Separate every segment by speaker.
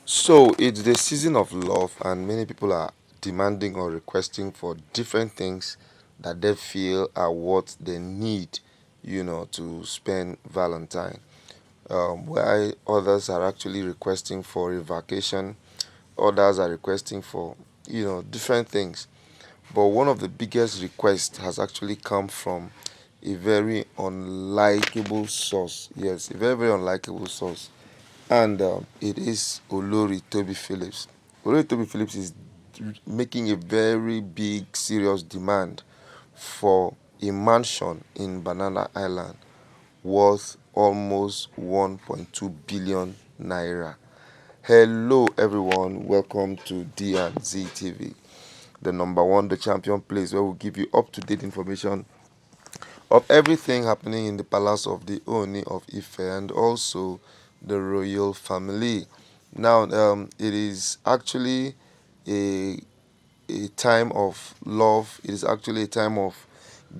Speaker 1: So it's the season of love, and many people are demanding or requesting for different things that they feel are what they need, to spend Valentine. While others are actually requesting for a vacation, others are requesting for, different things. But one of the biggest requests has actually come from a very unlikable source. Yes, a very, very unlikable source, and it is Olori Tobi Phillips. Olori Tobi Phillips is making a very big, serious demand for a mansion in Banana Island worth almost 1.2 billion naira. Hello, everyone. Welcome to D&Z TV, the number one, the champion place where we give you up to date information of everything happening in the palace of the Oni of Ife and also the royal family. Now, it is actually a, a time of love, it is actually a time of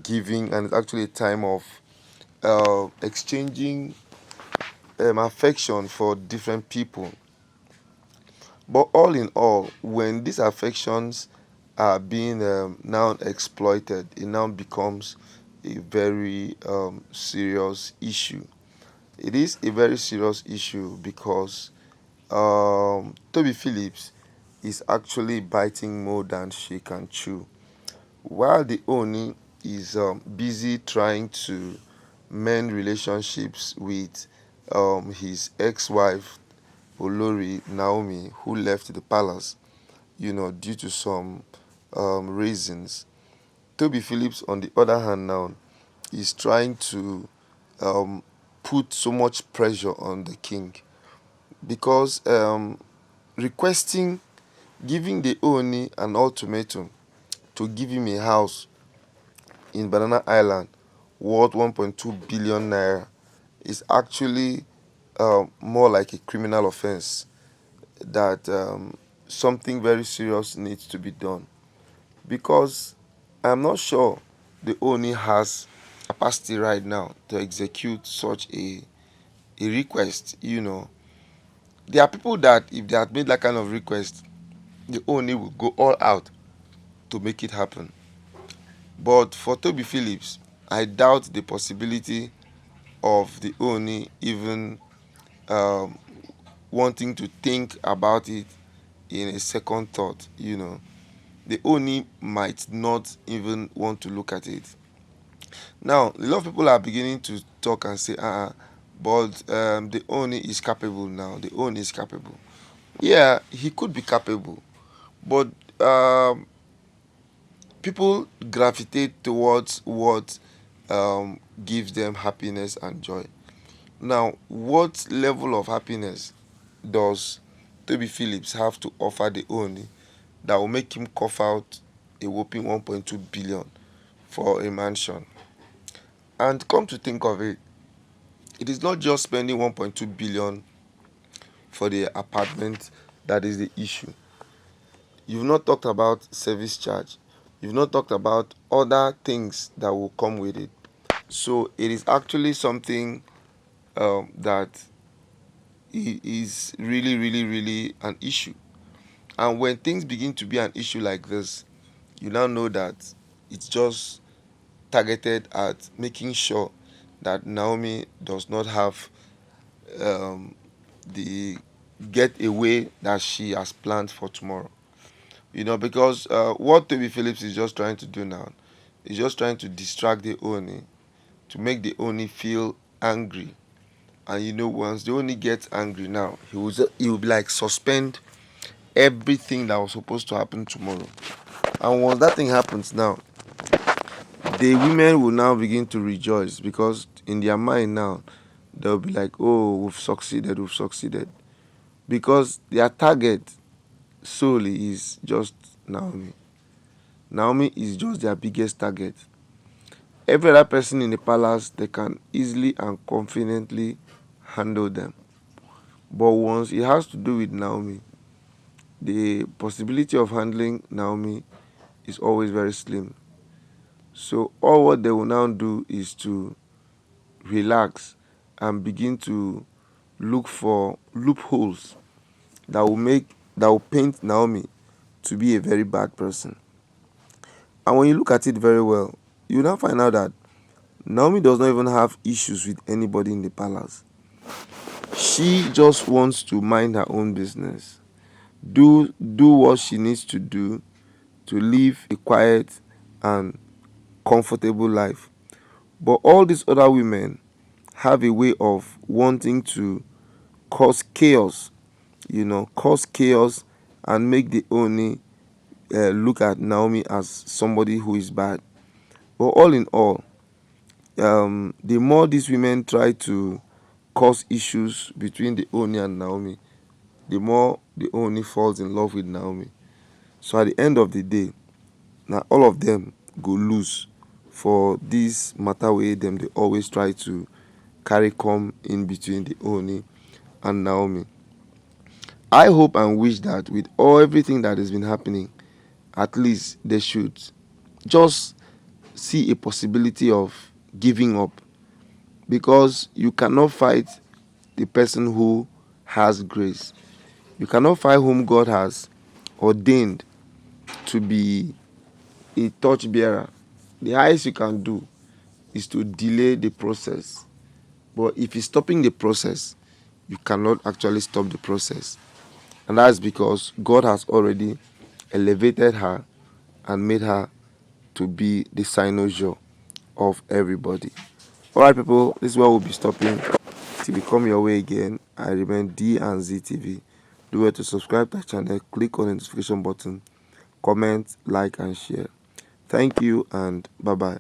Speaker 1: giving, and it's actually a time of exchanging affection for different people. But all in all, when these affections are being now exploited, it now becomes a very serious issue. It is a very serious issue because Toby Phillips is actually biting more than she can chew. While the Oni is busy trying to mend relationships with his ex-wife Olori Naomi, who left the palace, due to some reasons. Toby Phillips, on the other hand, now is trying to um, put so much pressure on the king because requesting, giving the Oni an ultimatum to give him a house in Banana Island worth 1.2 billion naira is actually more like a criminal offense that something very serious needs to be done because I'm not sure the Oni has capacity right now to execute such a request. There are people that if they had made that kind of request, the Oni will go all out to make it happen. But for Toby Phillips, I doubt the possibility of the Oni even um, wanting to think about it in a second thought. The Oni might not even want to look at it. Now, a lot of people are beginning to talk and say, but the Oni is capable now. The Oni is capable. Yeah, he could be capable, but um, people gravitate towards what gives them happiness and joy. Now, what level of happiness does Toby Phillips have to offer the Oni that will make him cough out a whopping 1.2 billion for a mansion? And come to think of it, it is not just spending 1.2 billion for the apartment that is the issue. You've not talked about service charge. You've not talked about other things that will come with it. So it is actually something that is really, really, really an issue. And when things begin to be an issue like this, you now know that it's just targeted at making sure that Naomi does not have um, the getaway that she has planned for tomorrow. Because what Toby Phillips is just trying to do now is just trying to distract the Oni, to make the Oni feel angry. And once the Oni gets angry now, he will be like suspend everything that was supposed to happen tomorrow. And once that thing happens now, the women will now begin to rejoice because in their mind now, they'll be like, oh, we've succeeded. Because their target solely is just Naomi. Naomi is just their biggest target. Every other person in the palace, they can easily and confidently handle them. But once it has to do with Naomi, the possibility of handling Naomi is always very slim. So all what they will now do is to relax and begin to look for loopholes that will paint Naomi to be a very bad person. And when you look at it very well, you now find out that Naomi does not even have issues with anybody in the palace. She just wants to mind her own business, do what she needs to do to live a quiet and comfortable life. But all these other women have a way of wanting to cause chaos, cause chaos and make the Oni look at Naomi as somebody who is bad. But all in all, the more these women try to cause issues between the Oni and Naomi, the more the Oni falls in love with Naomi. So at the end of the day, now all of them go lose for this matter wey them they always try to carry come in between the Oni and Naomi. I hope and wish that with all everything that has been happening, at least they should just see a possibility of giving up, because you cannot fight the person who has grace. You cannot fight whom God has ordained to be a torch bearer. The highest you can do is to delay the process. But if you're stopping the process, you cannot actually stop the process. And that's because God has already elevated her and made her to be the cynosure of everybody. Alright, people, this is where we'll be stopping. Till we come your way again, I remain D and Z TV. Do well to subscribe to the channel, click on the notification button, comment, like, and share. Thank you, and bye bye.